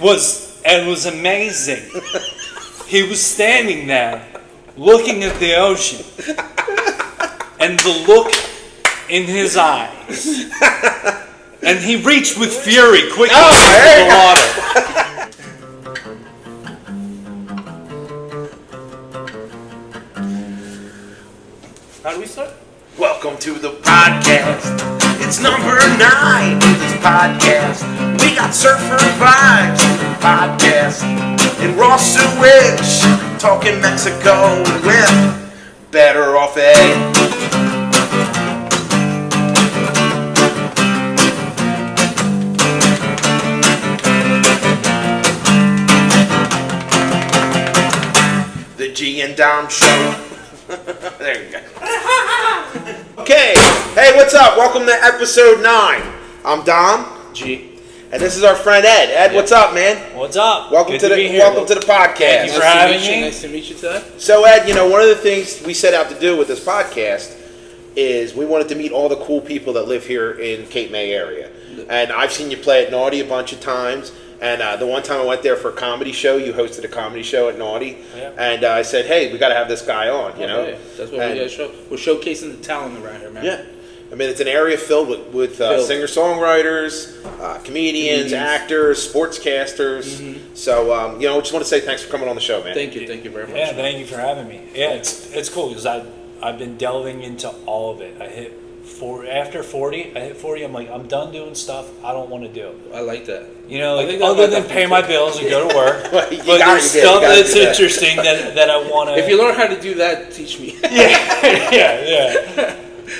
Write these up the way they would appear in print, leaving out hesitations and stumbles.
was amazing. He was standing there, looking at the ocean, and the look in his eyes, and he reached with fury quickly into the water. How do we start? Welcome to the podcast. It's number 9 in this podcast. We got surfer vibes in the podcast. And raw sewage, talking Mexico with Better Off Ed. The G and Dom Show. There you go. Okay, hey, what's up? Welcome to episode 9. I'm Dom G. And this is our friend Ed. Ed, what's up, man? What's up? Welcome to the podcast. Thank you for having me. Nice to meet you today. So Ed, you know, one of the things we set out to do with this podcast is we wanted to meet all the cool people that live here in Cape May area. And I've seen you play at Naughty a bunch of times. And the one time I went there for a comedy show, you hosted a comedy show at Naughty. Yeah. And I said, hey, we got to have this guy on, you know? Yeah. That's what we're showcasing the talent around here, man. Yeah. I mean, it's an area filled with singer-songwriters, comedians, actors, sportscasters. Mm-hmm. So, you know, just want to say thanks for coming on the show, man. Thank you very much. Yeah, thank you for having me. Yeah, it's cool because I've been delving into all of it. After 40, I hit 40, I'm like, I'm done doing stuff I don't want to do. I like that. You know, like, other than pay my bills and go to work. But there's stuff that's interesting that I want to... If you learn how to do that, teach me. Yeah.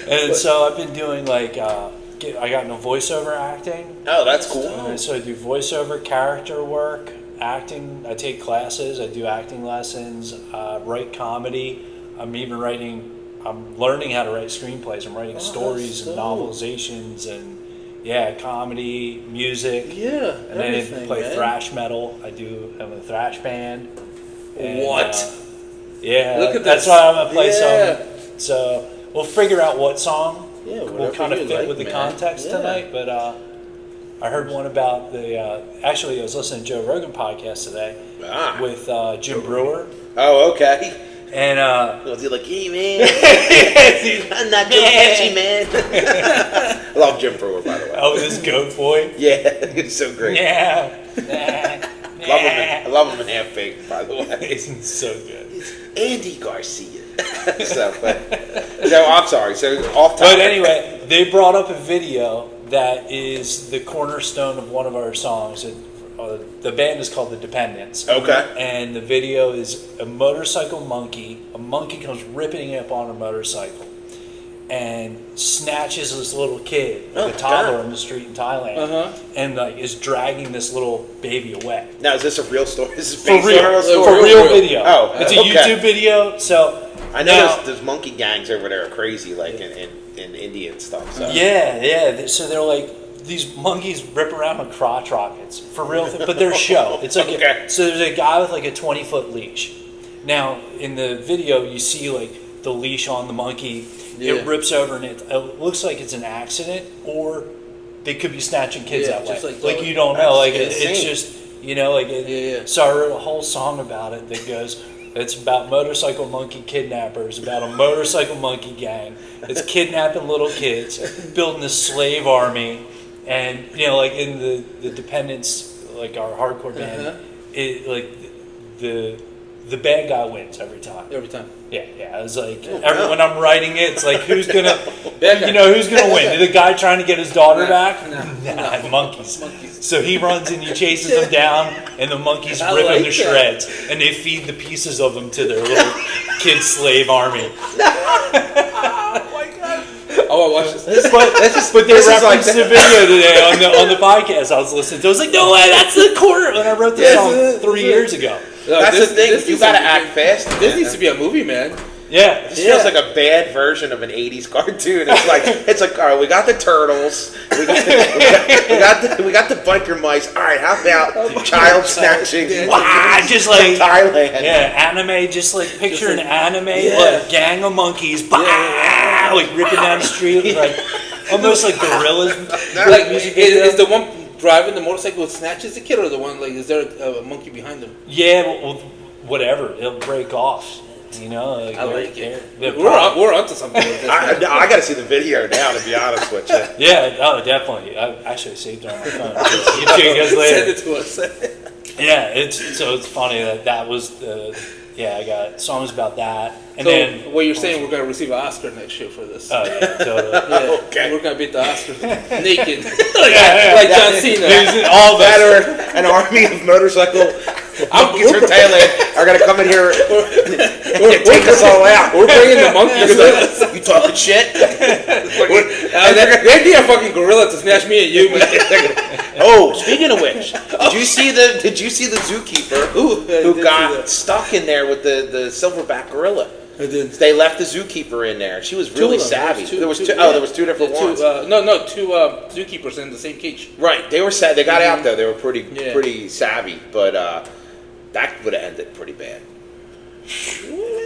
And so I've been doing, like, I got into voiceover acting. Oh, that's cool. So I do voiceover, character work, acting. I take classes. I do acting lessons, write comedy. I'm learning how to write screenplays. I'm writing stories and novelizations and comedy, music. Yeah, and then I play thrash metal. I'm a thrash band. And, what? Look at that's why I'm gonna play some. So we'll figure out what song will kind of fit with the context tonight. But I heard one about actually I was listening to Joe Rogan podcast today with Jim Brewer. Oh, okay. And was he like, hey man, I'm not Joe Pesci, man. I love Jim Brewer, by the way. Oh, this goat boy. Yeah, he's so great. Yeah. I love him in Half Baked, by the way. He's so good. It's Andy Garcia. So I'm sorry. So off topic. But anyway, they brought up a video that is the cornerstone of one of our songs. The band is called the Dependance. Okay. And the video is a motorcycle monkey. A monkey comes ripping up on a motorcycle and snatches this little kid, a toddler on the street in Thailand, and is dragging this little baby away. Now, is this a real story? Is this for real video. Oh, it's a YouTube video. So I know there's monkey gangs over there are crazy, like in India and stuff. So. Yeah. So they're like, these monkeys rip around on crotch rockets for real, but they're show. It's like so there's a guy with like a 20-foot leash. Now in the video you see like the leash on the monkey. Yeah. It rips over and it looks like it's an accident, or they could be snatching kids that way. Like you don't know. Like it's just So I wrote a whole song about it that goes. It's about motorcycle monkey kidnappers, about a motorcycle monkey gang that's kidnapping little kids, building a slave army. And like in the Dependance, like our hardcore band, the bad guy wins every time. Every time. Yeah. I was like, when I'm writing it, it's like who's gonna win? The guy trying to get his daughter back? No, monkeys. So he runs and he chases them down, and the monkeys rip him to shreds, and they feed the pieces of them to their little kid slave army. Oh, I watched this. But they referenced the video today on the podcast I was listening to. I was like, no way, that's the corner. And I wrote this song 3 years ago. That's the thing. You gotta act fast. This needs to be a movie, man. Yeah. This feels like a bad version of an 80s cartoon. It's like all right, we got the turtles, we got the biker mice. All right, how about child snatching? Wow, just like Thailand. Yeah, anime. Just like picture an anime, like gang of monkeys, like ripping down the street, like almost like gorillas. Like music. Is the one driving the motorcycle snatches the kid, or the one like is there a monkey behind him? Yeah, well, whatever. It'll break off. You know, I like it. they're We're onto something with this. I got to see the video now, to be honest with you. Yeah, oh, definitely. I actually saved it on my phone. I'll get to you guys later. Send it to us. Yeah, it's funny that was the I got songs about that, and So then what you're saying, we're gonna receive an Oscar next year for this. oh yeah, totally. Yeah, Okay. we're gonna beat the Oscars naked, like John Cena. all That that. or an army of motorcycle monkeys from Thailand are going to come in here and take us all out. We're bringing the monkeys. You talking shit? They'd be a fucking gorilla to snatch me and you, man. Oh, speaking of which, did you see the zookeeper who got stuck in there with the silverback gorilla? I did. They left the zookeeper in there. She was really savvy. There was two different ones. Two zookeepers in the same cage. Right, they were sad. They got out though. They were pretty Yeah. pretty savvy, but that would have ended pretty bad.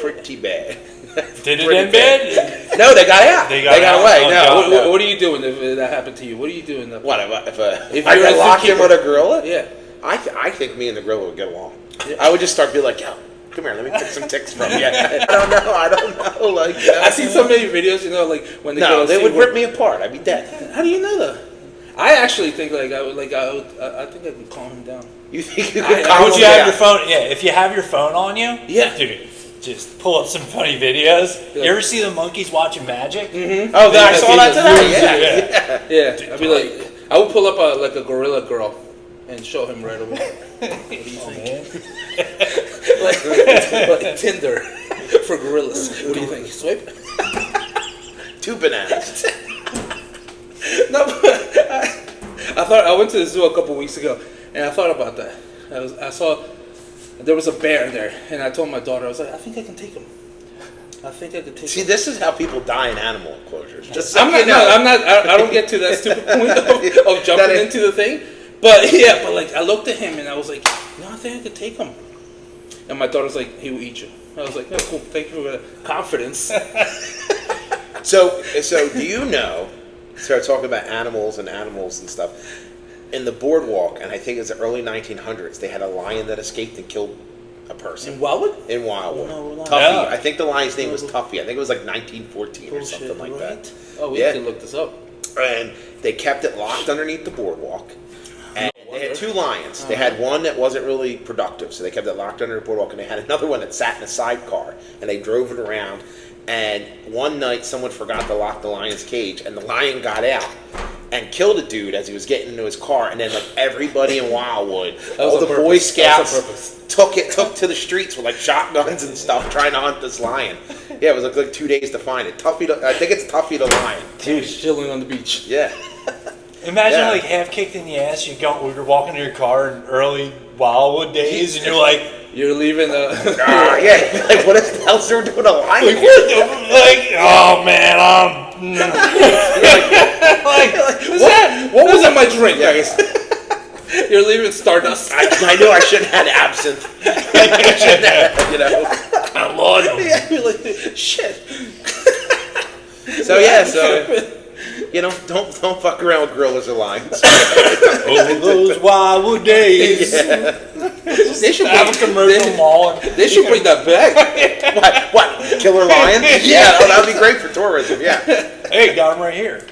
Pretty bad. Did it Pretty end bad? No, they got out. They They got out? away. Oh, No, God. no. What are you doing if that happened to you? What are you doing? What if If I you're got a locked in zookeeper? with a gorilla? Yeah. I think me and the gorilla would get along. Yeah. I would just start being like, yo, come here, let me pick some ticks from you. I don't know. Like, I've seen so many videos, like when they No, go they see would what- rip me apart. I'd be dead. How do you know that? I actually think I think I could calm him down. You think you I- could I- calm Would them you have down? your phone? Yeah, if you have your phone on you, Yeah. dude, just pull up some funny videos. Yeah. You ever see the monkeys watching magic? Mm-hmm. Oh, I Yeah, saw that yeah, today. yeah. Yeah. Yeah, I'd be like, I would pull up a gorilla girl and show him right away. What do you Oh, think? man. like Tinder for gorillas. What do you think? Swipe? 2 bananas. No, but I went to the zoo a couple weeks ago, and I thought about that. I saw there was a bear there, and I told my daughter, I was like, I think I can take him. I think I could take See, him. this is how people die in animal enclosures. Just so I'm not. you know. No, I'm not. I don't get to that stupid point of jumping That is- into the thing. But yeah, but like I looked at him and I was like, no, I think I could take him. And my daughter's like, he will eat you. I was like, oh, cool. Thank you for the confidence. So do you know? Start talking about animals and stuff. In the boardwalk, and I think it's the early 1900s, they had a lion that escaped and killed a person In Wildwood? in Wildwood. No, Tuffy. no. I think the lion's name was Tuffy. I think it was like 1914 or Bullshit, something like right? that. Oh, we Yeah. have to look this up. And they kept it locked underneath the boardwalk. And they had wonder. 2 lions. They had one that wasn't really productive, so they kept it locked under the boardwalk, and they had another one that sat in a sidecar, and they drove it around. And one night, someone forgot to lock the lion's cage, and the lion got out and killed a dude as he was getting into his car. And then, like, everybody in Wildwood, all the Boy Scouts, took to the streets with like shotguns and stuff, trying to hunt this lion. Yeah, it was like 2 days to find it. I think it's Tuffy the lion. He was chilling on the beach. Yeah. Imagine Yeah. like half kicked in the ass. You're walking to your car in early Wildwood days, and you're like, You're leaving Yeah. Like, what the hell's there doing a lion? like, what the, like, oh man, What was in my drink, guys? You're leaving Stardust. I knew I shouldn't have had absinthe. I shouldn't have, you know. I love them. Yeah, you're like, shit. So yeah, don't fuck around with gorillas or lions. Oh, those Wildwood days. They should Have a commercial mall. They should bring that back. What? Killer lion? Yeah, oh, that would be great for tourism. Yeah. Hey, got them right here.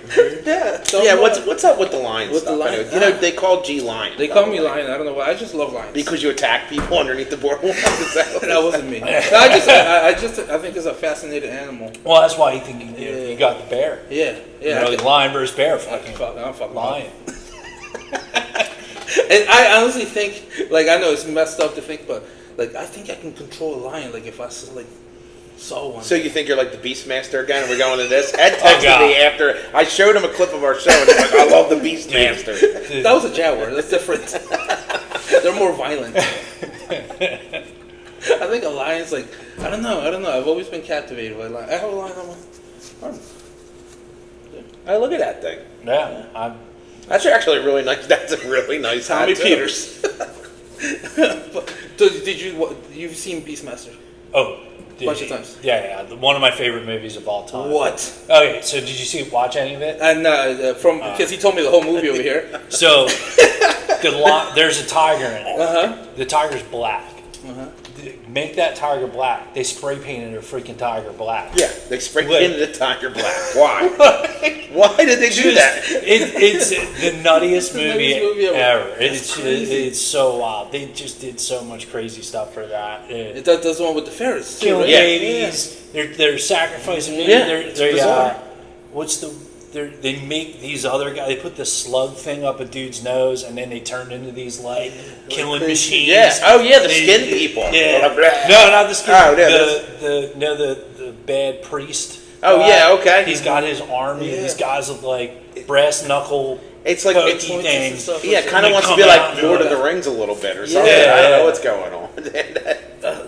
Yeah. Yeah. What's up with the lion With the stuff? lion? Anyway? You know, they call G lion. They call me lion. I don't know why. I just love lions. Because you attack people underneath the boardwalk. Is that what- That wasn't me. No, I think it's a fascinating animal. Well, that's why you think you got the bear. Yeah. Yeah. You know, lion versus bear, fucking I'm fucking lion. And I honestly think, like, I know it's messed up to think, but like, I think I can control a lion. Like, if I saw one. So you think you're like the Beastmaster again? We're going to this. Ed texted God. me after I showed him a clip of our show, and he's like, "I love the Beastmaster." Dude, That was a jaguar. That's different. They're more violent. I think a lion's like, I don't know. I've always been captivated by a lion. I have a lion on my arm. I look at that thing. yeah, That's actually really nice. That's a really nice Tommy tattoo. Peters. But, so you've seen Beastmaster? Oh, Bunch of times. Yeah. One of my favorite movies of all time. What? Okay, so did you watch any of it? And because he told me the whole movie over here. So there's a tiger in it. Uh-huh. The tiger's black. Uh-huh. Make that tiger black. They spray painted a freaking tiger black. Yeah, they spray painted the tiger black. Why? Why did they do that? It's the nuttiest movie ever. It's It's so wild. They just did so much crazy stuff for that. It does the one with the ferrets too, Killing right? babies. Yeah. They're sacrificing babies. Yeah, They make these other guys. They put the slug thing up a dude's nose, and then they turn into these like killing machines. Yeah. Oh yeah, the skin people. Yeah. No, not the skin. Oh, yeah, the bad priest. Oh yeah, okay. He's got his army. And these guys with like brass knuckle. It's like pokey things. Yeah, kind of wants to be like Lord of the Rings a little bit or something. Yeah, I don't know what's going on.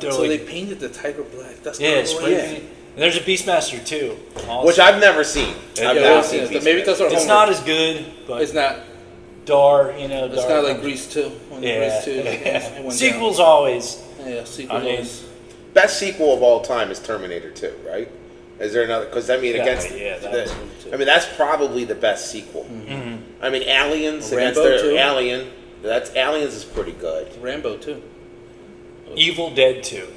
So they painted the tiger black. That's spray. And there's a Beastmaster too, also. Which I've never seen. I've never seen. Maybe that's our It's not as good, but it's not. Dark, It's kind of like Grease 2. Grease 2 Sequels always. Yeah, sequels. Best sequel of all time is Terminator 2, right? Is there another? Because I mean, that's probably the best sequel. Mm-hmm. I mean, Aliens Rambo against 2. Alien. Aliens is pretty good. Rambo 2. Evil Dead 2.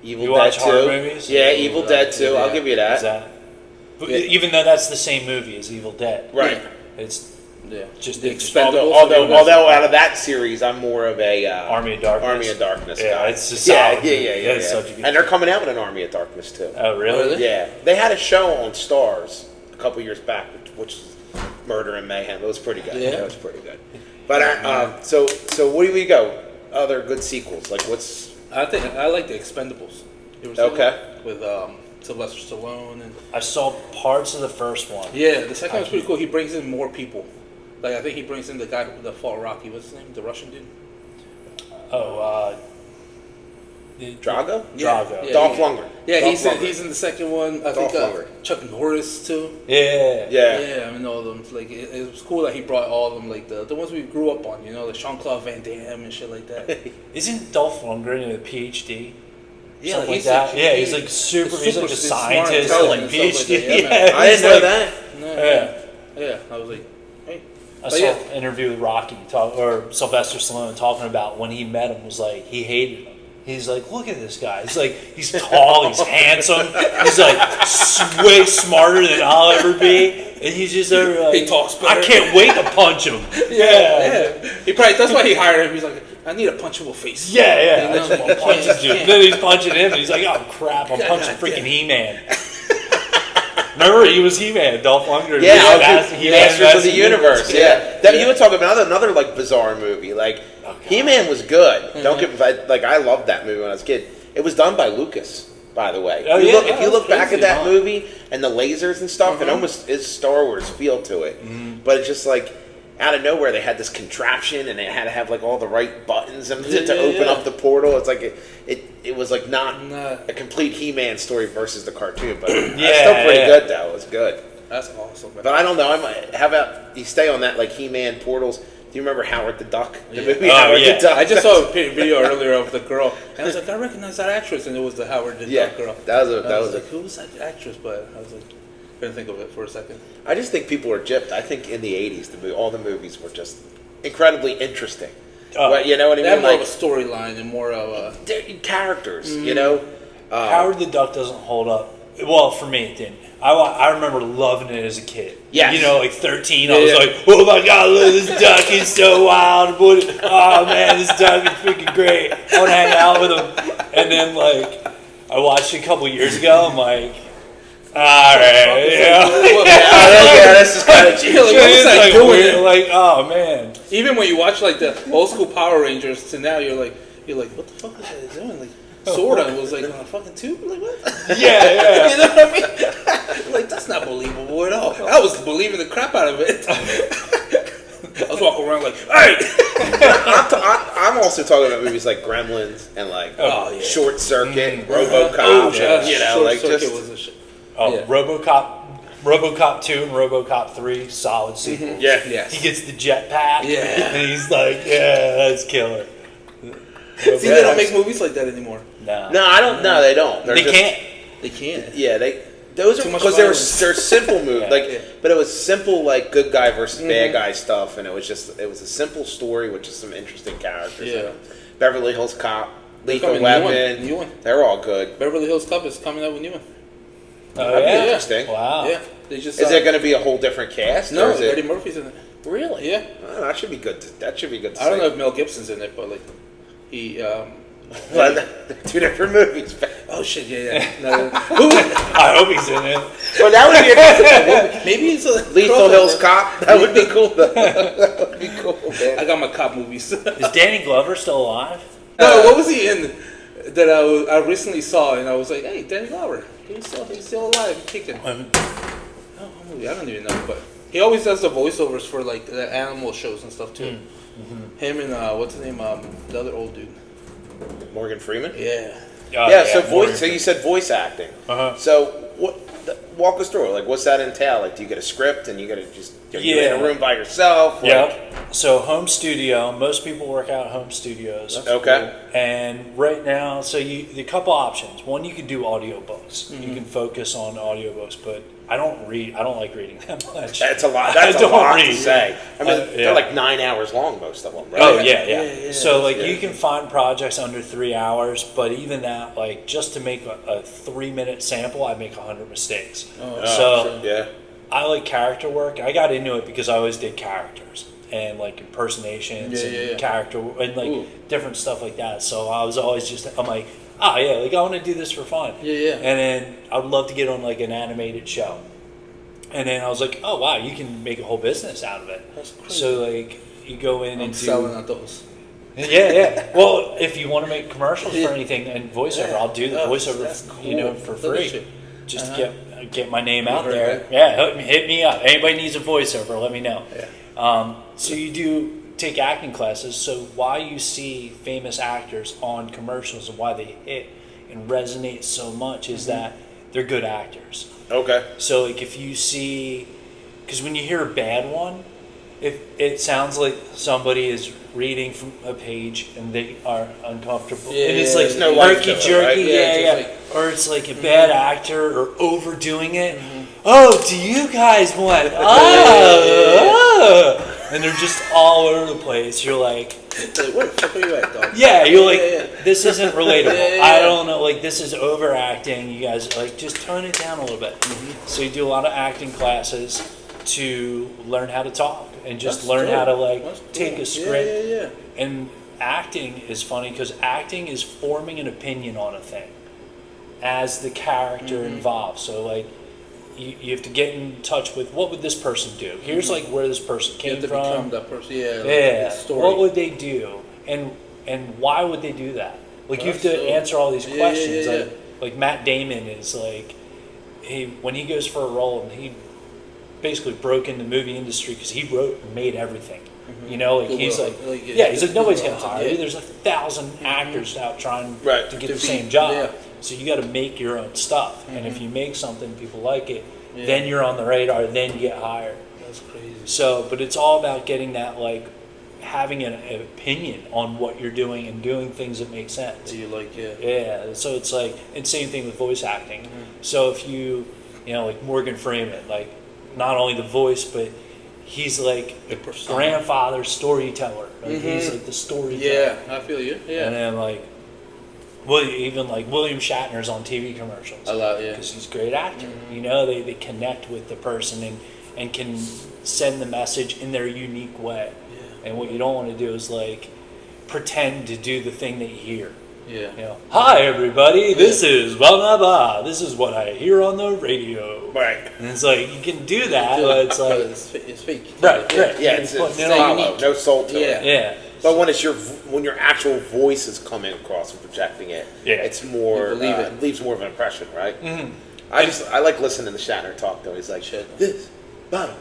Evil Dead 2. Horror movies? Yeah, Evil Dead 2. I'll give you that. Even though that's the same movie as Evil Dead. Right. It's just the Expendables. Although out of that series, I'm more of a Army of Darkness. Army of Darkness guy. guy. It's just solid. Yeah. Such a good And they're coming out with an Army of Darkness too. Oh, really? Yeah. They had a show on Stars a couple years back, which is Murder and Mayhem. It was pretty good. Yeah. It was pretty good. But so where do we go? Other good sequels, like what's? I think I like the Expendables. You ever seen that? With Sylvester Stallone and. I saw parts of the first one. Yeah, the second one's pretty cool. He brings in more people. Like I think he brings in the guy that fought Rocky. What's his name? The Russian dude. Drago? Yeah. Dolph Lundgren. Yeah, he's in the second one. I think Chuck Norris too. Yeah. I mean all of them. Like it was cool that he brought all of them. Like the ones we grew up on. Like Jean-Claude Van Damme and shit like that. Isn't Dolph Lundgren a PhD? Yeah, like that. He's like super. He's like a scientist, like PhD. I didn't know that. Yeah. I was like, hey. I saw an interview with Rocky or Sylvester Stallone talking about when he met him. Was like he hated him. He's like, look at this guy. He's tall. He's handsome. He's like way smarter than I'll ever be. And he's just he talks better. I can't wait to punch him. Yeah. He probably that's why he hired him. He's like, I need a punchable face. Yeah. I just want to punch this dude. Then he's punching him, and he's like, oh crap, I'm punching freaking He-Man. Remember, he was He-Man, Dolph Lundgren. Yeah, Masters of the Universe. Yeah. You were talking about another like bizarre movie. Like He-Man was good. Don't get I loved that movie when I was a kid. It was done by Lucas, by the way. If you look back at that movie and the lasers and stuff, it almost is Star Wars feel to it. But it's just like out of nowhere they had this contraption and they had to have like all the right buttons and to open up the portal. It's like it was like not a complete He-Man story versus the cartoon, but it's still pretty good though. It was good. That's awesome. Man. But I don't know. How about you stay on that like He-Man portals? Do you remember Howard the Duck? The movie Howard the Duck. I just saw a video earlier of the girl, and I was like, I recognize that actress, and it was the Howard the Duck girl. That was like, who was that actress? But I was like, couldn't think of it for a second. I just think people are gypped. I think in the '80s, all the movies were just incredibly interesting. But you know what I mean? They have more of a storyline and more of characters. You know, Howard the Duck doesn't hold up. Well, for me, it didn't. I remember loving it as a kid. Yes. You know, like 13, I was like, oh my God, look, this duck is so wild. Oh man, this duck is freaking great. I want to hang out with him. And then, like, I watched it a couple years ago. I'm like, all right, this is kind of weird. Like, oh man. Even when you watch like the old school Power Rangers to now, you're like, what the fuck was that doing? Like, Sora was like on a fucking tube. Like what? Yeah. You know what I mean? Like that's not believable at all. I was believing the crap out of it. I was walking around like, hey. I'm also talking about movies like Gremlins and like Short Circuit, RoboCop. You know, Short like Circuit just was a shit. RoboCop 2 and RoboCop 3, solid sequels. Yes. He gets the jetpack. Yeah. And he's like, yeah, that's killer. See, they don't make movies like that anymore. No, I don't. No, they don't. They can't. They can't. Yeah, those are because they're simple movies. Yeah. But it was simple, like good guy versus bad guy stuff, and it was a simple story with just some interesting characters. Yeah. Beverly Hills Cop, Lethal coming, Weapon, new one. they're all good. Beverly Hills Cop is coming out with a new one. Oh, That'd be yeah. interesting. Wow. Yeah, they just. Is it going to be a whole different cast? No, or is it... Eddie Murphy's in it. Really? Yeah. Oh, that should be good. That should be good. To I don't see. know if Mel Gibson's in it, but like he. Well, they're two different movies. Oh shit! Yeah. No, I hope he's in it. Well, that would be maybe it's a Lethal Hills Cop. That would be cool. That would be cool, man. I got my cop movies. Is Danny Glover still alive? No, what was he in that I recently saw and I was like, hey, Danny Glover, he's still alive, kicking. I don't even know, but he always does the voiceovers for like the animal shows and stuff too. Mm-hmm. Him and what's his name? The other old dude. Morgan Freeman. Yeah. So voice. So you said voice acting. So walk us through it. Like, what's that entail? Like, do you get a script and you got to just you're in a room by yourself? So home studio. Most people work out at home studios. Okay. And right now, the couple options. One, you can do audiobooks. You can focus on audiobooks, but I don't read. I don't like reading that much. That's a lot. That's a lot to say. I mean, yeah. they're like 9 hours long, most of them. Right? Oh yeah. So like you can find projects under 3 hours, but even that, like just to make a 3-minute sample, I make 100 mistakes. Yeah. I like character work. I got into it because I always did characters and like impersonations and character and like different stuff like that. So I was always I'm like, like I want to do this for fun. Yeah. And then I would love to get on like an animated show. And then I was like, oh wow, you can make a whole business out of it. That's crazy. So like you go in and selling out those. Yeah. Well, if you want to make commercials for anything and voiceover, I'll do the voiceover, cool. For free, just to get my name out there. Right. Yeah, hit me up. Anybody needs a voiceover, let me know. Yeah. So you do take acting classes. So why you see famous actors on commercials and why they hit and resonate so much is that they're good actors. Okay. So like if you see, because when you hear a bad one, if it sounds like somebody is reading from a page and they are uncomfortable, and it's like herky jerky, right? Or it's like a bad actor or overdoing it. Oh, do you guys want? And they're just all over the place. You're like, where the fuck are you at, dog? Yeah, you're like, this isn't relatable. I don't know, like this is overacting. You guys like just tone it down a little bit. So you do a lot of acting classes to learn how to talk and just learn how to like take a script. And acting is funny because acting is forming an opinion on a thing as the character involved. So like you have to get in touch with what would this person do. Here's like where this person came from. Become that person. What would they do and why would they do that? Like you have to answer all these questions. Like Matt Damon is like when he goes for a role and he basically broke in the movie industry because he wrote and made everything. You know, like he's like nobody's gonna hire you. There's 1,000 actors out trying to get the same job. So you got to make your own stuff, and if you make something people like it, then you're on the radar. Then you get hired. That's crazy. So, but it's all about getting that like having an opinion on what you're doing and doing things that make sense. You like So it's like, and same thing with voice acting. So if you know, like Morgan Freeman, like not only the voice, but he's like a grandfather storyteller. Like he's like the storyteller. Yeah, I feel you. Yeah. And then like, even like William Shatner's on TV commercials. I love because he's a great actor. You know, they connect with the person and can send the message in their unique way. Yeah. And what you don't want to do is like pretend to do the thing that you hear. Yeah. You know, hi everybody, this is blah blah blah. This is what I hear on the radio. Right. And it's like you can do that, but it's like it's fake. Right. Yeah, it's hollow, no soul to it. Yeah. But when your actual voice is coming across and projecting it, it's more it leaves more of an impression, right? I like listening to Shatner talk though. He's like, this bottle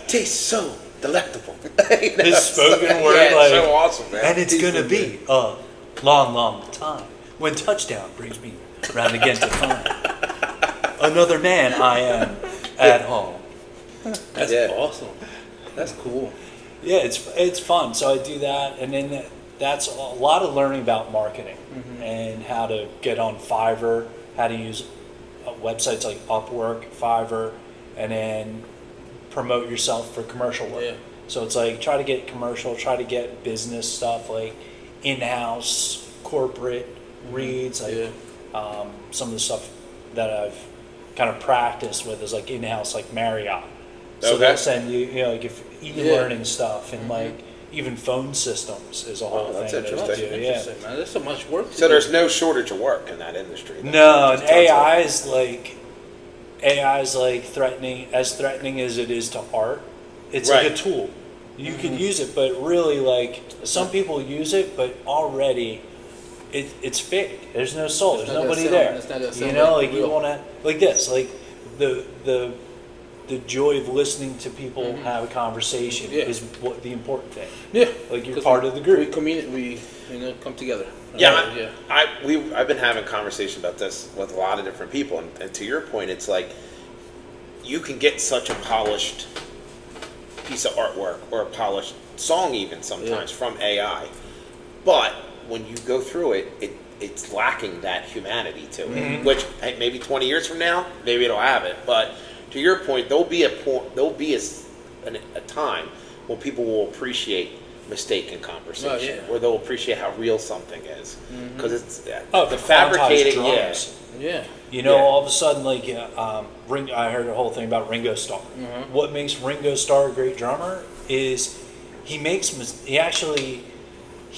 tastes so delectable. His spoken word, it's so awesome, man. And it's gonna be a long time when touchdown brings me round again to find another man I am at home. That's awesome. That's cool. Yeah, it's fun. So I do that, and then that's a lot of learning about marketing and how to get on Fiverr, how to use websites like Upwork, Fiverr, and then promote yourself for commercial work. Yeah. So it's like try to get commercial, try to get business stuff like in-house corporate reads, like some of the stuff that I've kind of practiced with is like in-house, like Marriott. So they'll send you, you know, like if e-learning stuff and like even phone systems is a whole that's thing. that interesting. they do, Interesting, man. There's so much work. So there's no shortage of work in that industry. No, and AI is like threatening as it is to art. It's like a tool. You can use it, but really, like some people use it, but already it's fake. There's no soul. There's nobody there. You know, like you want to like this, like the joy of listening to people have a conversation is what the important thing. Yeah, like you're part of the group. We come together. Yeah, I've been having conversation about this with a lot of different people, and to your point, it's like you can get such a polished piece of artwork or a polished song even sometimes from AI, but when you go through it's lacking that humanity to it. Which maybe 20 years from now, maybe it'll have it, but to your point, there'll be a time when people will appreciate mistaken conversation, where they'll appreciate how real something is, because it's the fabricating. Drums. You know, all of a sudden, like I heard a whole thing about Ringo Starr. What makes Ringo Starr a great drummer is he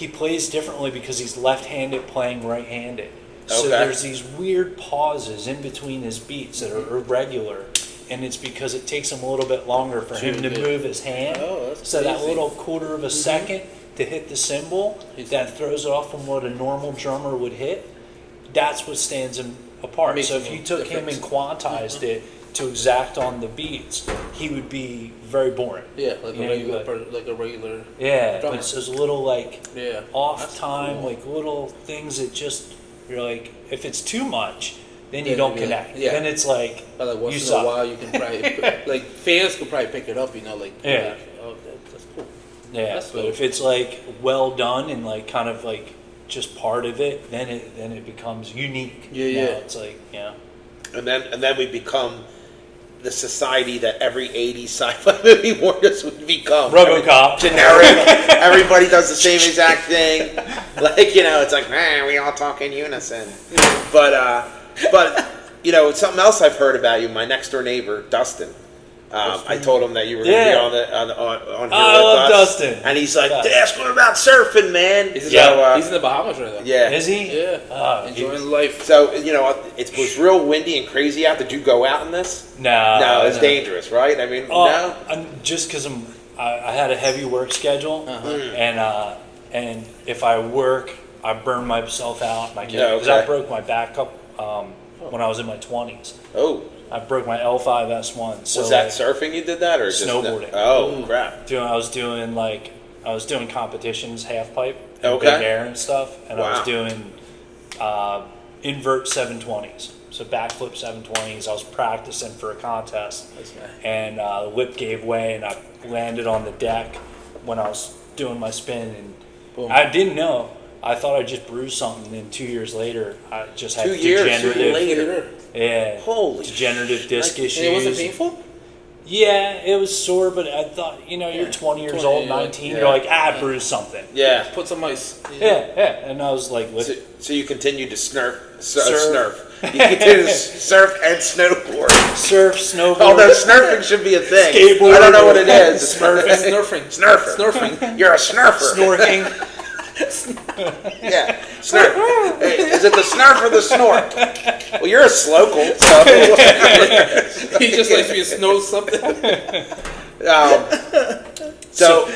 plays differently because he's left-handed playing right-handed. So there's these weird pauses in between his beats that are irregular. And it's because it takes him a little bit longer for him to move his hand. So that little quarter of a second to hit the cymbal that throws it off from what a normal drummer would hit, that's what stands him apart. So if you took him and quantized it to exact on the beats, he would be very boring. Yeah, like a regular. Yeah, drummer. but it's those little like off time, like little things that just you're like, if it's too much, then you don't connect. Then it's like once in a while you can probably like fans could probably pick it up. You know, like that's cool. Yeah, that's but cool. if it's like well done and like kind of like just part of it, then it becomes unique. It's like and then we become the society that every 80s sci-fi movie warned us would become. RoboCop. Generic. Everybody does the same exact thing. Like, you know, it's like, man, we all talk in unison. But something else I've heard about you, my next door neighbor, Dustin. I told him that you were going to be on here with love us. Dustin. And he's like, ask him about surfing, man. He's in the Bahamas right now. Yeah. Is he? Yeah. Enjoying life. So, it was real windy and crazy out. Did you go out in this? No. It's dangerous, right? I mean, no? Just because I had a heavy work schedule, and if I work, I burn myself out. Because I broke my back up when I was in my 20s. Oh. I broke my L5S1. So was that surfing you did that, or snowboarding? Crap! I was doing competitions, half pipe, and big air and stuff, and I was doing invert 720s, so backflip 720s. I was practicing for a contest, and the whip gave way, and I landed on the deck when I was doing my spin, and boom. I didn't know. I thought I just bruised something, and 2 years later, I just had degenerative. Yeah. Holy degenerative disc issues. And it wasn't painful? Yeah, it was sore, but I thought, you're 20 years old, 19, you're like, I bruised something. Yeah. Put some ice. Yeah. And I was like, so you continued to surf. You continued to surf and snowboard. Surf, snowboard. Although snurfing should be a thing. Skateboard. I don't know what it is. Snurfing. You're a snurfer. Snorking. Yeah, snurf. Hey, is it the snurf or the snort? Well, you're a slocal, so he just likes me to snow something. So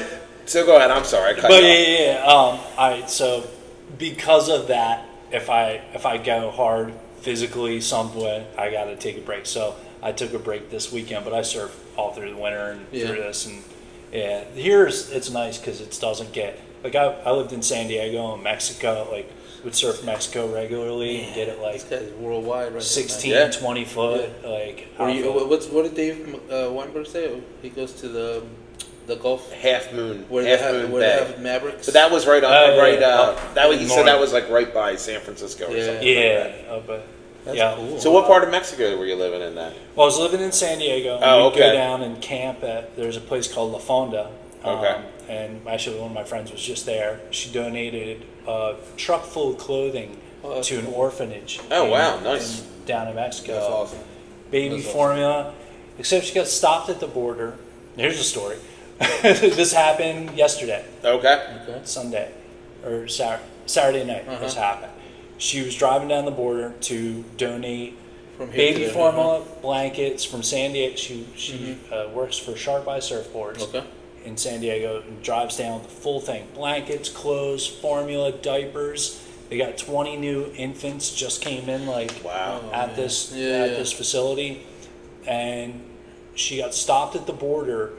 go ahead. I'm sorry. I cut you off. So because of that, if I go hard physically somewhere, I got to take a break. So I took a break this weekend, but I surf all through the winter and through this, and here it's nice because it doesn't get. Like I lived in San Diego and Mexico, like would surf Mexico regularly and get it like worldwide, right? 16, 20 foot. Like what did Dave Weinberg say? He goes to the The Gulf. Half Moon. Where Half they have, Moon where Bay. they have Mavericks. But that was right on. That was, he said north. that was like right by San Francisco or something. Yeah, but yeah. Cool. So what part of Mexico were you living in then? Well, I was living in San Diego. And Oh, we'd go okay. down and camp at. There's a place called La Fonda. Okay. And actually, one of my friends was just there. She donated a truck full of clothing to an orphanage. Oh, wow, nice. Down in Mexico. That's awesome. Baby That's awesome. formula. Except she got stopped at the border. Here's the story. This happened yesterday, Okay. Sunday, or Saturday night. This happened. She was driving down the border to donate From here baby to there, formula, blankets from San Diego. She works for Shark by Surfboards Okay. in San Diego and drives down the full thing: blankets, clothes, formula, diapers. They got 20 new infants just came in Wow. at this facility, and she got stopped at the border,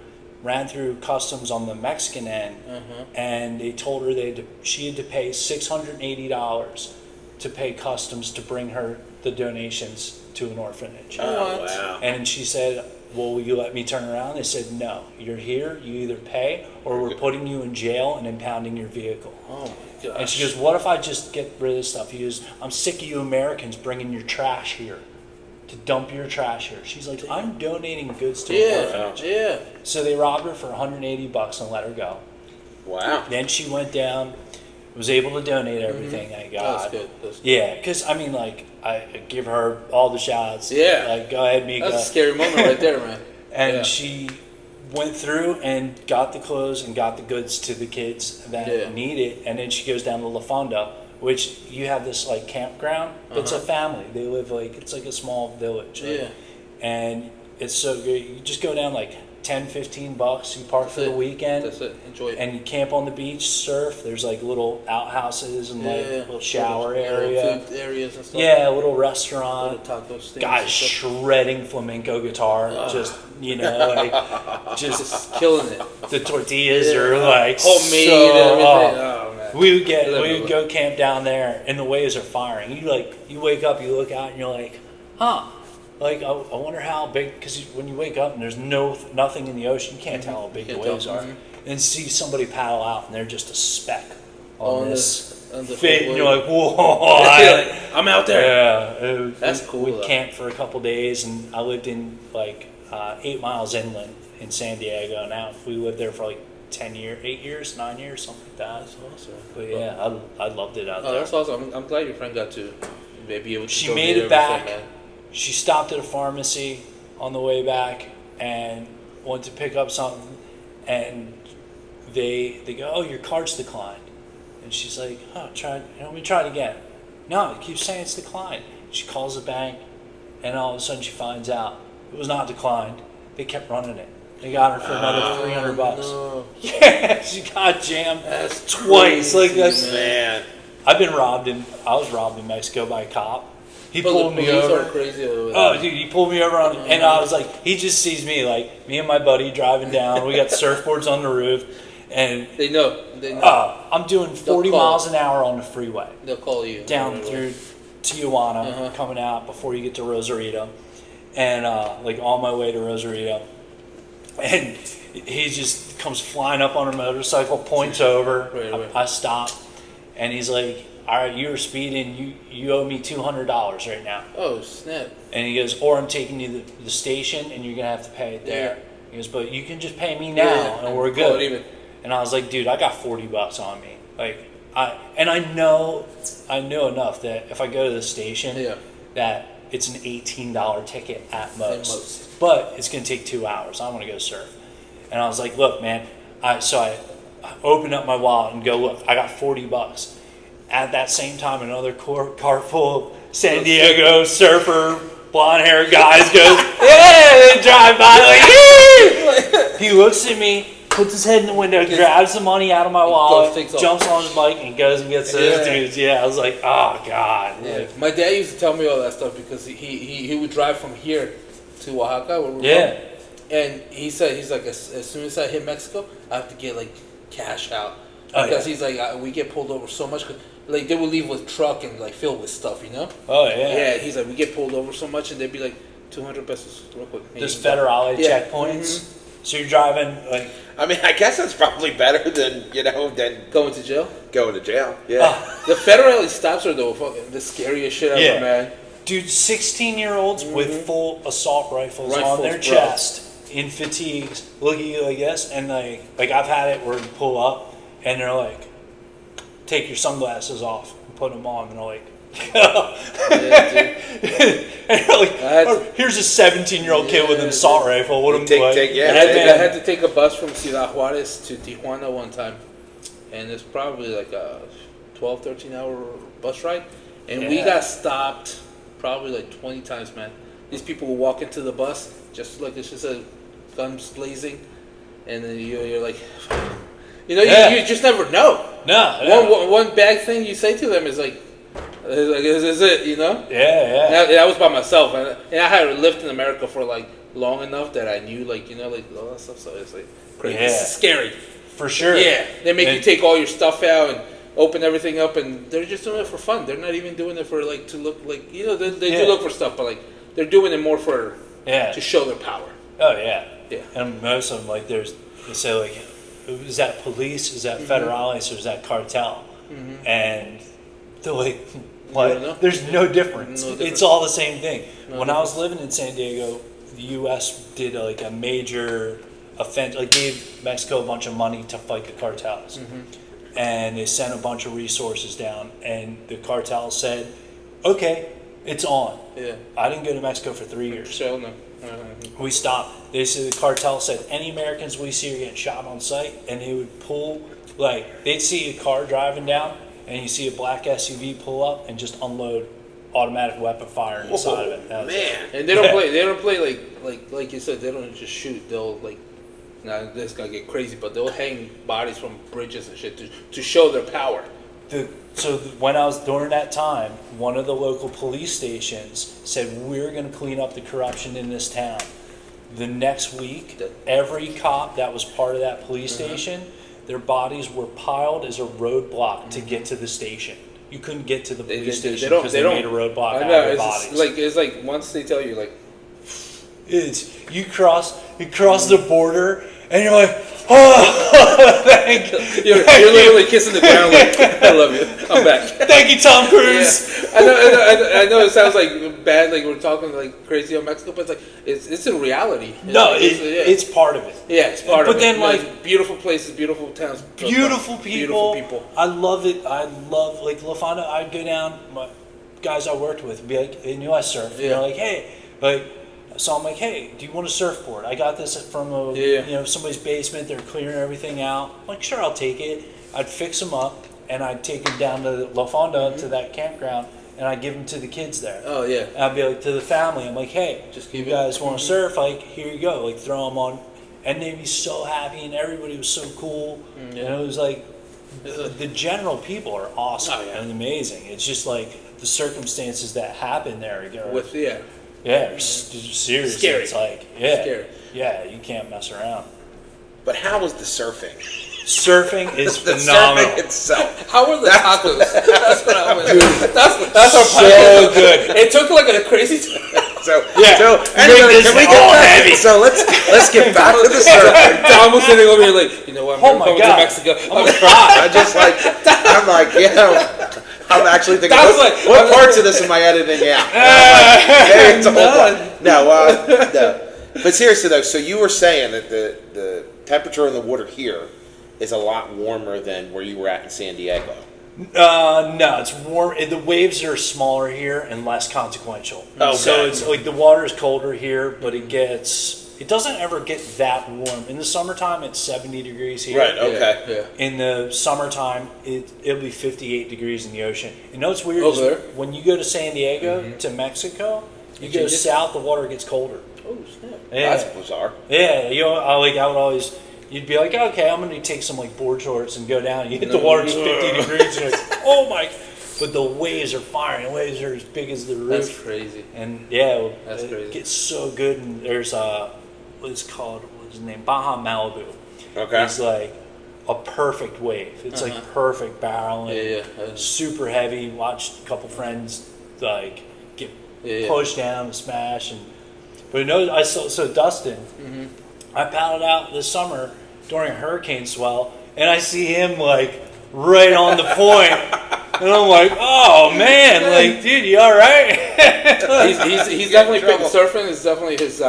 ran through customs on the Mexican end, and they told her she had to pay $680 to pay customs to bring her the donations to an orphanage. Oh, wow. And she said, well, will you let me turn around? They said, no, you're here, you either pay or we're putting you in jail and impounding your vehicle. Oh my gosh. And she goes, what if I just get rid of this stuff? He goes, I'm sick of you Americans bringing your trash here, to dump your trash here. She's like, I'm donating goods to an orphanage. Yeah. So they robbed her for $180 and let her go. Wow. Then she went down, was able to donate everything, thank God. That's good. That's good. Yeah, because, I mean, I give her all the shots. Yeah. Like, go ahead, Mika. That's a scary moment right there, man. And Yeah. she went through and got the clothes and got the goods to the kids that need it. And then she goes down to La Fonda, which you have this campground. It's a family. They live it's like a small village. Yeah. And it's so good. You just go down $10, $15. You park for the weekend. That's it. Enjoy it. And you camp on the beach, surf. There's little outhouses and little shower Little area. food areas and stuff. Yeah, a little restaurant. Little taco stands. Guys and stuff. shredding flamenco guitar, just Just killing it. the tortillas are homemade so, and everything. Oh man. we would go camp down there and the waves are firing. You wake up, you look out and you're like, huh. I wonder how big, because when you wake up and there's nothing in the ocean, you can't tell how big the waves are. And see somebody paddle out and they're just a speck on this fit, and you're like, whoa. I'm out there. Yeah, That's cool, We though. camped for a couple days, and I lived in 8 miles inland in San Diego. Now we lived there for 8 years, 9 years, something like that. That's awesome. But yeah, I loved it out there. That's awesome. I'm glad your friend got to be able to. She donate made it everything, back. man. She stopped at a pharmacy on the way back and went to pick up something, and they go, oh, your card's declined. And she's like, oh, let me try it again. No, it keeps saying it's declined. She calls the bank, and all of a sudden she finds out it was not declined. They kept running it. They got her for another $300. No. Yeah, she got jammed twice. crazy, Man. I was robbed in Mexico by a cop. He But pulled the me police over. are crazy over there. Oh, dude, he pulled me over and I was like, he just sees me me and my buddy driving down. We got surfboards on the roof, and They know. They know. I'm doing 40 call. miles an hour on the freeway They'll call you down right away. through Tijuana, coming out before you get to Rosarito, and on my way to Rosarito, and he just comes flying up on a motorcycle, points over. Right away. I stop, and he's like, all right, you were speeding. You owe me $200 right now. Oh snap! And he goes, or I'm taking you to the station and you're going to have to pay it there. Yeah. He goes, but you can just pay me now and we're Call it good. even. And I was like, dude, I got $40 on me. I know enough that if I go to the station, that it's an $18 ticket at most. But it's going to take 2 hours. I want to go surf. And I was like, look, man. So I opened up my wallet and go, look, I got $40. At that same time, another car full of San Diego surfer, blonde-haired guys goes, yeah, they drive by yeah. He looks at me, puts his head in the window, grabs the money out of my wallet, jumps on his bike, and goes and gets those dudes. Yeah, I was like, oh, God. Yeah. My dad used to tell me all that stuff because he would drive from here to Oaxaca, where we're from. And he's like, as soon as I hit Mexico, I have to get cash out. Because he's like, we get pulled over so much. They would leave with truck and filled with stuff, you know? Oh, yeah. Yeah, he's like, we get pulled over so much, and they'd be like, 200 pesos real quick. There's federale checkpoints. So you're driving like. I mean, I guess that's probably better than than Going to jail. going to jail. Yeah. The federally stops are the scariest shit ever, man. Dude, 16-year-olds with full assault rifles on their bro. chest, in fatigues, look at you like this, and like I've had it where you pull up, and they're like, take your sunglasses off and put them on, and they're like, Yeah, and you're like, oh, here's a 17-year-old kid with an assault rifle. What am I? I had to take a bus from Ciudad Juarez to Tijuana one time, and it's probably like a 12, 13-hour bus ride, and we got stopped probably like 20 times, man. These people will walk into the bus just like it's just a guns blazing, and then you're like, you just never know. No. One bad thing you say to them is like, is this it, Yeah. That was by myself, and I had lived in America for like long enough that I knew like all that stuff. So it's like crazy. Yeah. It's scary For sure. Yeah, they make you take all your stuff out and open everything up, and they're just doing it for fun. They're not even doing it for like to look like they do look for stuff, but like they're doing it more for to show their power. Oh yeah. Yeah. And most of them they say like, is that police? Is that federales? Or is that cartel? And they're like, what? There's no difference. It's all the same thing. When I was living in San Diego, the U.S. did a major offense, gave Mexico a bunch of money to fight the cartels. And they sent a bunch of resources down, and the cartel said, okay, it's on. Yeah. I didn't go to Mexico for 3 years. So no. We stopped. They said the cartel said any Americans we see are getting shot on sight, and they would pull, they'd see a car driving down, and you see a black SUV pull up and just unload automatic weapon fire inside of it. Man. And they don't play. They don't play like you said. They don't just shoot. They'll now this gonna get crazy, but they'll hang bodies from bridges and shit to show their power. When I was during that time, one of the local police stations said, we're going to clean up the corruption in this town. The next week, every cop that was part of that police station, their bodies were piled as a roadblock to get to the station. You couldn't get to the police station because they made a roadblock out of their bodies. It's like once they tell you you cross the border and you're like, oh, thank you. You're literally kissing the ground like, I love you. I'm back. Thank you, Tom Cruise. Yeah. I know it sounds like bad, like we're talking like crazy on Mexico, but it's a reality. It's part of it. Yeah, it's part of it. But then beautiful places, beautiful towns, beautiful people. I love it. I love La Fonda. I'd go down. My guys I worked with would be like, they knew I surfed. Yeah. They're like, hey, so I'm like, hey, do you want a surfboard? I got this from somebody's basement. They're clearing everything out. I'm like, sure, I'll take it. I'd fix them up, and I'd take them down to La Fonda to that campground, and I'd give them to the kids there. Oh, yeah. And I'd be like, to the family, I'm like, hey, you guys want to surf? Here you go. Throw them on. And they'd be so happy, and everybody was so cool. And it was like, the general people are awesome and amazing. It's just the circumstances that happen there. Yeah, seriously. Scary. It's scary. Yeah, you can't mess around. But how was the surfing? Surfing is the phenomenal. Surfing itself. How were the tacos? That's what I was. That's our so good. It took a crazy time. Anyway, can we get back? Heavy. So let's get back to the surfing. Tom was sitting over here like, you know what? I'm going to Mexico. I'm gonna cry. I'm actually thinking, what parts of this am I editing out? No. But seriously though, so you were saying that the temperature in the water here is a lot warmer than where you were at in San Diego. No, it's warm. The waves are smaller here and less consequential. Okay. So it's the water is colder here, but it doesn't ever get that warm. In the summertime, it's 70 degrees here. Right, okay. Yeah. In the summertime, it'll be 58 degrees in the ocean. You know what's weird? When you go to San Diego to Mexico, you go south, the water gets colder. Oh, snap. Yeah. That's bizarre. Yeah, I would always... You'd be like, okay, I'm going to take some board shorts and go down. And you hit the water, it's 50 degrees. And you're like, oh my... But the waves are firing. The waves are as big as the roof. That's crazy. And that's crazy. It gets so good. And there's what's his name? Baja Malibu. Okay. It's like a perfect wave. It's perfect barreling. Yeah. Super heavy. Watched a couple friends get pushed down and smash. But I saw Dustin. I paddled out this summer during a hurricane swell, and I see him like right on the point, and I'm like, oh man, like dude, you all right? he's definitely surfing is definitely his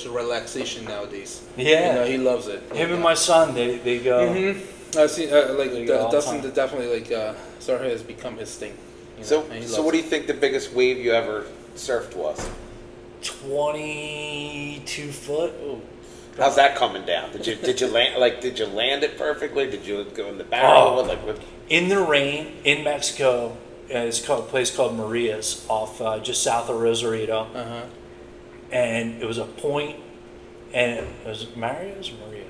relaxation nowadays. Yeah, you know, he loves it. Him and my son, they go. Mm-hmm. I've seen Dustin definitely surfing has become his thing. So what do you think the biggest wave you ever surfed was? 22 foot. Ooh. How's that coming down? Did you land it perfectly? Did you go in the barrel? Oh, in the rain in Mexico, it's called a place called Maria's off just south of Rosarito, and it was a point, and it was Maria's or Maria.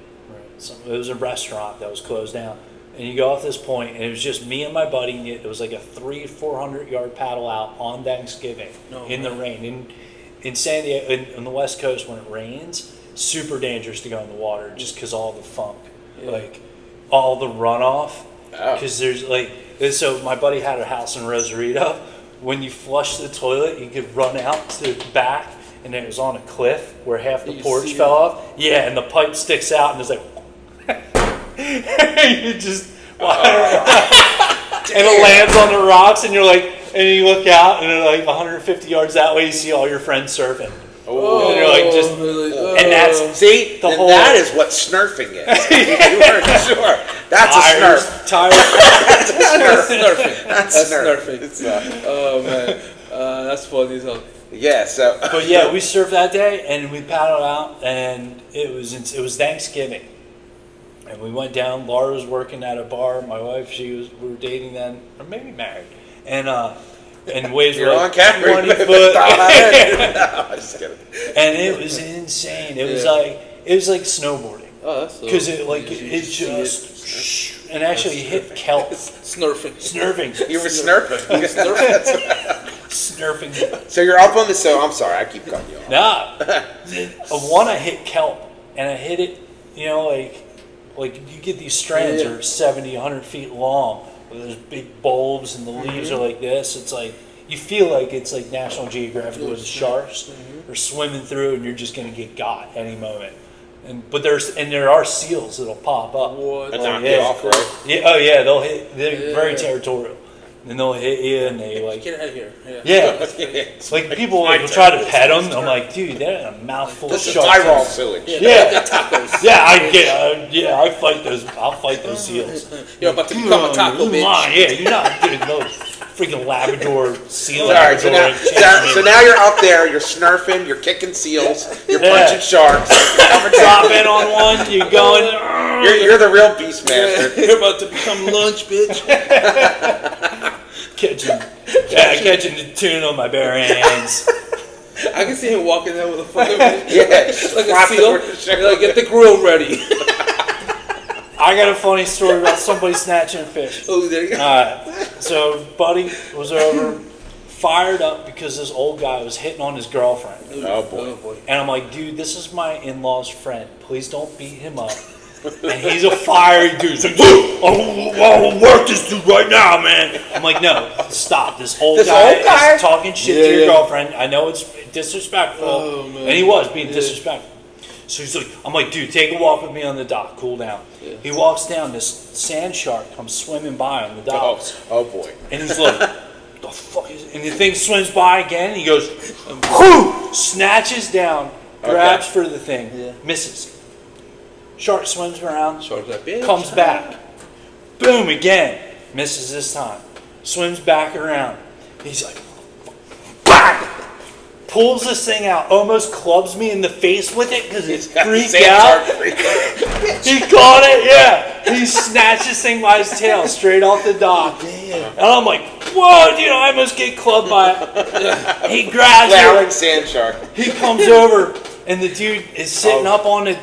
It was a restaurant that was closed down, and you go off this point, and it was just me and my buddy. And it was like a 300-400 yard paddle out on Thanksgiving the rain in San Diego on the West Coast when it rains. Super dangerous to go in the water just because all the funk, like all the runoff. Because there's so my buddy had a house in Rosarito. When you flush the toilet, you could run out to the back, and it was on a cliff where half the porch fell off. Yeah, and the pipe sticks out, and it's like, you just, and it lands on the rocks, and you're like, and you look out, and like 150 yards that way, you see all your friends surfing. Oh, and you're like just, and that's the whole. That is what Snerfing is. You weren't sure. That's a Snerf. That's a Snerfing. That's Snerfing. Oh man, that's funny as hell. Yeah. So. But yeah, we surfed that day, and we paddled out, and it was Thanksgiving, and we went down. Laura was working at a bar. My wife, we were dating then, or maybe married, and waves were like 20 foot. No, I'm just kidding. And it was insane. It was like snowboarding. Oh, that's because it just and actually hit kelp. Snerfing. You were snurfing. Snerfing. So you're up on the. So I'm sorry, I keep cutting you off. Nah, one I hit kelp, and I hit it. You know, like you get these strands that are 70, 100 feet long. Where there's big bulbs and the leaves are like this. It's like you feel like it's like National Geographic with sharks are swimming through, and you're just gonna get got any moment. But there are seals that'll pop up. That knock you off, right? Yeah. Oh yeah, they'll hit. They're very territorial. And they'll hit you, and they like get out of here. Yeah. Like people will try to pet them. I'm like, dude, they're a mouthful of sharks. Tyrol sewage. Yeah. I fight those. I'll fight those seals. You're about to become a taco bitch. Yeah, you're not getting those freaking Labrador seal. Sorry, so now you're up there. You're snurfing. You're kicking seals. You're punching sharks. Dropping on one. You're going. You're the real beastmaster. You're about to become lunch, bitch. Catching the tuna on my bare hands. I can see him walking there with a fucking like a seal. Like, get the grill ready. I got a funny story about somebody snatching a fish. Oh, there you go. Alright, so buddy was over, fired up because this old guy was hitting on his girlfriend. Oh boy. And I'm like, dude, this is my in-law's friend. Please don't beat him up. And he's a fiery dude. He's like, dude, I'll work this dude right now, man. I'm like, no, stop. This old guy is talking shit to your girlfriend. I know it's disrespectful. And he was being disrespectful. So he's like, I'm like, dude, take a walk with me on the dock. Cool down. Yeah. He walks down. This sand shark comes swimming by on the dock. Oh boy. And he's like, the fuck is it? And the thing swims by again. And he goes, whoo! Snatches down, grabs for the thing, misses. Shark swims around, comes back. Boom, again. Misses this time. Swims back around. He's like, bang! Pulls this thing out, almost clubs me in the face with it because it's freaked out. He caught it, yeah. He snatched this thing by his tail straight off the dock. Damn. And I'm like, whoa, dude, I almost get clubbed by it. He grabs it. Sand shark. He comes over. And the dude is sitting up on a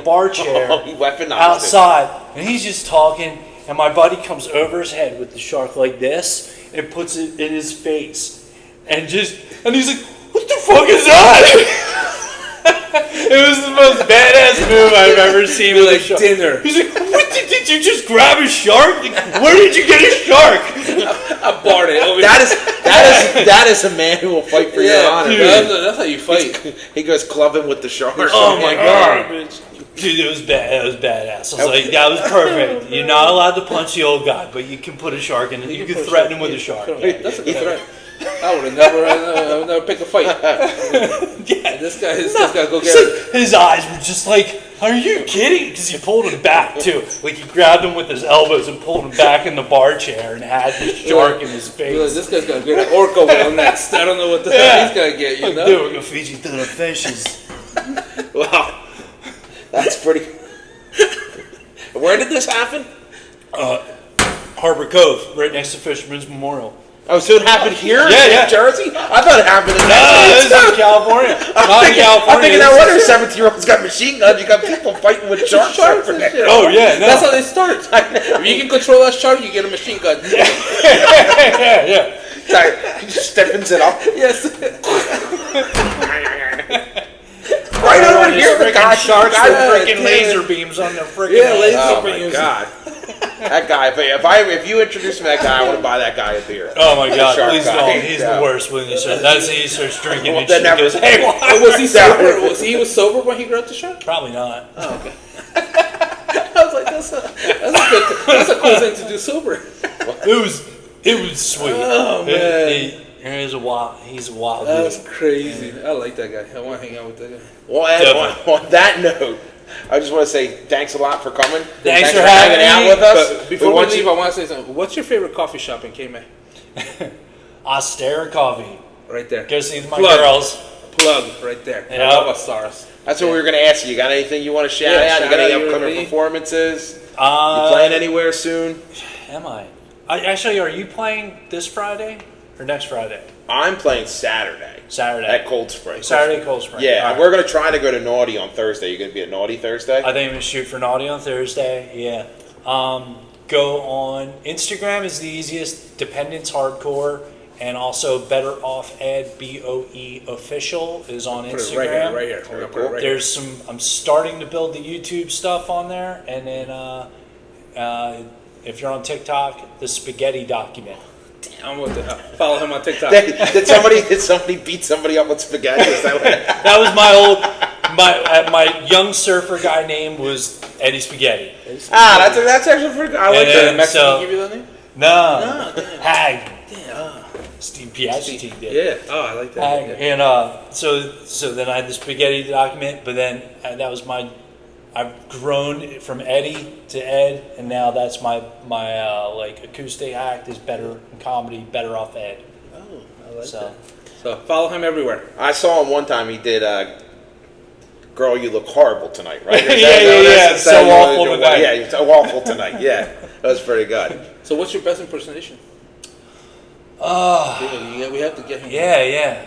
bar chair outside, and he's just talking. And my buddy comes over his head with the shark like this and puts it in his face, and he's like, "What the fuck is that?" It was the most badass move I've ever seen with a shark. Dinner. He's like, "What did you just grab a shark? Like, where did you get a shark?" I barred it. Over That is a man who will fight for your honor. That's how you fight. He goes clubbing with the shark. Oh my god. Dude, it was bad. It was badass. I was like, that was perfect. You're not allowed to punch the old guy, but you can put a shark in it. You can threaten him with a shark. That's a good threat. I would have never picked a fight. Yeah. This guy go get it. His eyes were just like, are you kidding? Because he pulled him back too. Like he grabbed him with his elbows and pulled him back in the bar chair and had the shark in his face. This guy's gonna get an orca whale next. I don't know what the hell he's gonna get. You know? Dude, we're gonna feed you to the fishes. Wow, that's pretty. Where did this happen? Harbor Cove, right next to Fisherman's Memorial. Oh, so it happened here in Yeah. New Jersey? I thought it happened in No, this is in California. I'm thinking that one of 17-year-olds got machine guns. You got people fighting with sharks over there. Oh yeah, no. That's how they start. If you can control that shark, you get a machine gun. yeah. Sorry, he just stiffens it up. Yes. Right over here, the guy sharks guy with freaking laser beams on their freaking laser Oh beams. my god. That guy, if you introduce me to that guy, I want to buy that guy a beer. Oh my god, Shark please guy. don't. He's the worst when he starts. He starts drinking and That shit goes, hey, Was he sober? He was sober when he grabbed the shark? Probably not. Oh, okay. I was like, that's a cool thing to do sober. It was sweet. Oh man. He's a wild That's dude. crazy. I like that guy. I want to hang out with that guy. Well, Ed, on that note, I just want to say thanks a lot for coming. Thanks for hanging having out me. with us. But before we leave, I want to say something. What's your favorite coffee shop in K-May? Austere Coffee. Right there. Go see my Plug. girls. Plug right there. Yeah. I love stars. That's what we were going to ask you. You got anything you want to shout out? You got any upcoming performances? You playing anywhere soon? Am I? Actually, are you playing this Friday or next Friday? I'm playing Saturday. Saturday. At Cold Spring. Saturday, Cold Spring. Yeah, All right. we're going to try to go to Naughty on Thursday. You going to be at Naughty Thursday? I think I'm gonna shoot for Naughty on Thursday. Yeah. Go on Instagram is the easiest. Dependance Hardcore, and also Better Off Ed BOE Official is on Put it Instagram. right here. Very cool. There's some. I'm starting to build the YouTube stuff on there, and then if you're on TikTok, the Spaghetti Document. I'm with it. Follow him on TikTok. Did somebody beat somebody up with spaghetti? Is that what That was my young surfer guy name was Eddie Spaghetti. that's actually pretty good. I like And that. then- Mexican so- give you that name? No, damn. Hag. Damn. Steve Piaggi did. Yeah. Oh, I like that. Hag. Yeah. And so then I had the Spaghetti Document, but then that was I've grown from Eddie to Ed, and now that's my like acoustic act is better in comedy, Better Off Ed. Oh, I like So that. So follow him everywhere. I saw him one time. He did "Girl, You Look Horrible Tonight," right? Yeah. So awful tonight. Yeah, you're so awful tonight. Yeah, that was pretty good. So what's your best impersonation? We have to get him. yeah.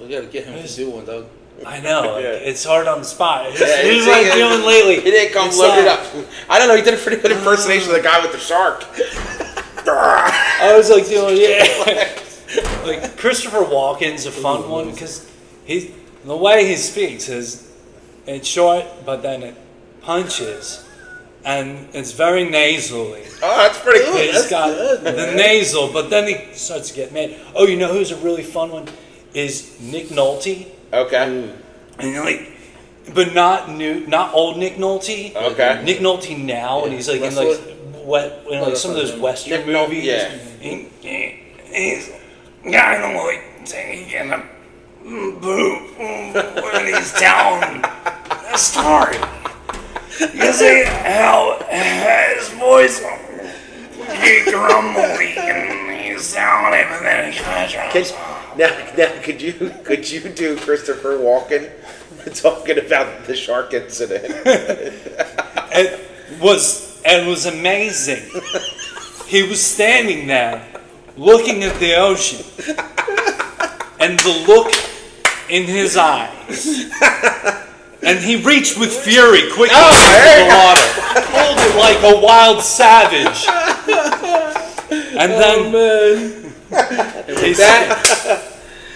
We got to get him to do one, dog. I know. Yeah. It's hard on the spot. Who's it's- like doing lately? He didn't come It's, loaded up. I don't know. He did a pretty good impersonation of the guy with the shark. I was like doing like Christopher Walken's a fun one because the way he speaks is it's short, but then it punches, and it's very nasally. Oh, that's pretty good. He's got the nasal, but then he starts to get mad. Oh, you know who's a really fun one? Is Nick Nolte. Okay. And you're like, but not old Nick Nolte. Okay. Nick Nolte now, and he's like in like some of those Western Nick Nolte, movies. yeah. He's like taking a boo when he's telling a story. You see how his voice get grumbly and he's telling him, and then he kind of drops off. Now, could you do Christopher Walken talking about the shark incident? It was amazing. He was standing there looking at the ocean, and the look in his eyes, and he reached with fury quickly into the water, pulled it like a wild savage, and then he said,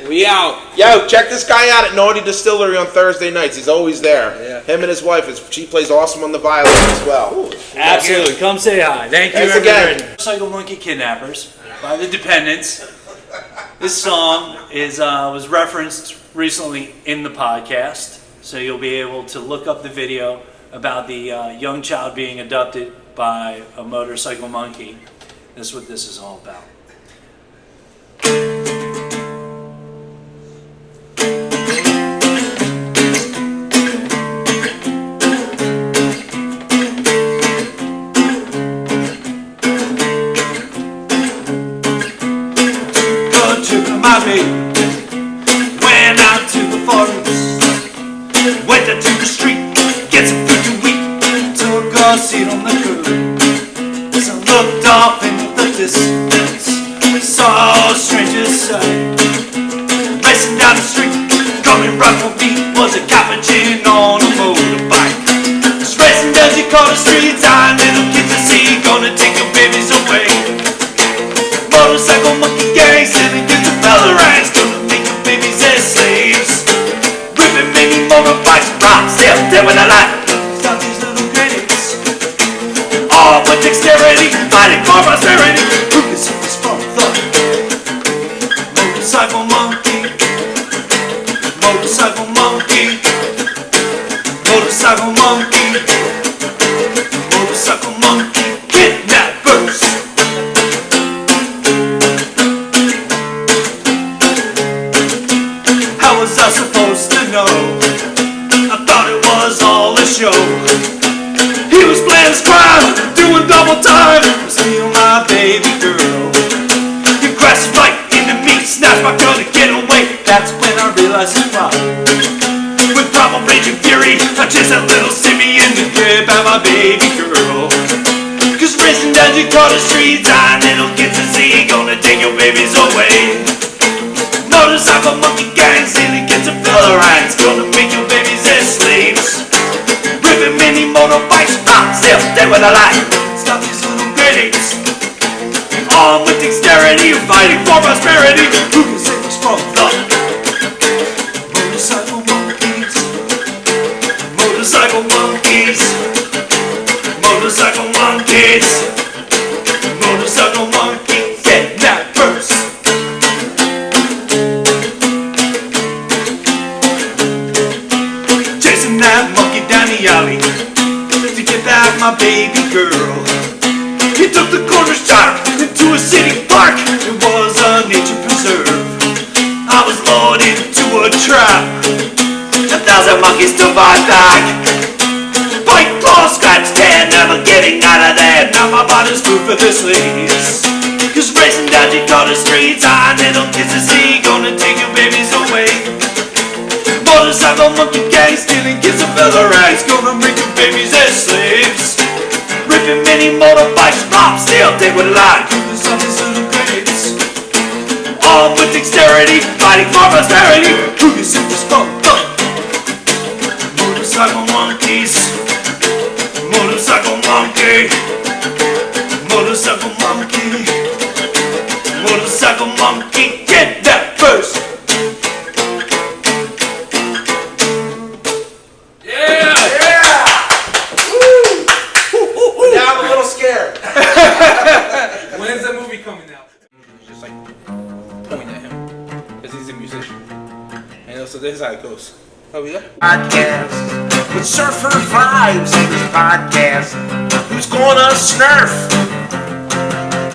We out. Yo, check this guy out at Naughty Distillery on Thursday nights. He's always there. Yeah. Him and his wife, she plays awesome on the violin as well. Ooh, Absolutely. Come say hi. Thank you, Thanks everyone. again. Motorcycle Monkey Kidnappers by the Dependance. This song was referenced recently in the podcast, so you'll be able to look up the video about the young child being abducted by a motorcycle monkey. That's what this is all about. My baby went out to the forest, went down to the street, get some food to eat, took a seat on the curb. As I looked off into the distance, saw a stranger sight. Racing down the street, coming right for me, was a capuchin on a motorbike. Just racing as he caught the streets, I little kids to see, gonna take your babies away. Motorcycle monkey gang, silly kids and fella ranks, gonna make your babies as slaves. Ripping many motorbikes, rocks, they're dead with a light. Stop these little grenades. All with dexterity, fighting for prosperity. Who can see this from the motorcycle monkey? Motorcycle monkey. Motorcycle monkey. Motorcycle monkey. Kidnappers. How was I supposed to know? I thought it was all a show. He was playing his crime, doing double time, steal my baby girl. He crashed right into me, snatched my girl to get away. That's when I realized his problem. With proper rage and fury, I chased that little simian to grip at my baby girl. Cause racing down you caught the streets, I little kids to see, gonna take your babies away. Motorcycle monkey gang, silly kids and fella ranks, gonna make your babies as slaves. Ripping many motorbikes, still dead with a light. Stop these little grenades. Armed with dexterity, fighting for prosperity. Who can save us from the motorcycle monkeys? Motorcycle monkeys. Motorcycle monkeys. Motorcycle monkey kidnappers. Chasing that monkey down the alley to get back my baby girl. He took the corner shot into a city park. It was a nature preserve. I was lured into a trap. 1,000 monkeys to my back. Bite, claw, scratch, tear, never getting out of there. Now my body's food for the slaves. Cause racing down Chicago streets, I little kids to see, gonna take your babies away. Motorcycle monkey gang, stealing kids and fella rags, gonna make your babies as slaves. Ripping many motorbikes, rob, steal, take with a lie. Cause all these little grenades. Armed with dexterity, fighting for prosperity. Who can save this from the motorcycle monkeys? Motorcycle monkey. Motorcycle monkey. Motorcycle monkey, get that first. Now I'm a little scared. When's the movie coming out? Just like point at him, because he's a musician. And so this is how it goes. Oh yeah. Podcast with surfer vibes in this podcast. Who's gonna snurf?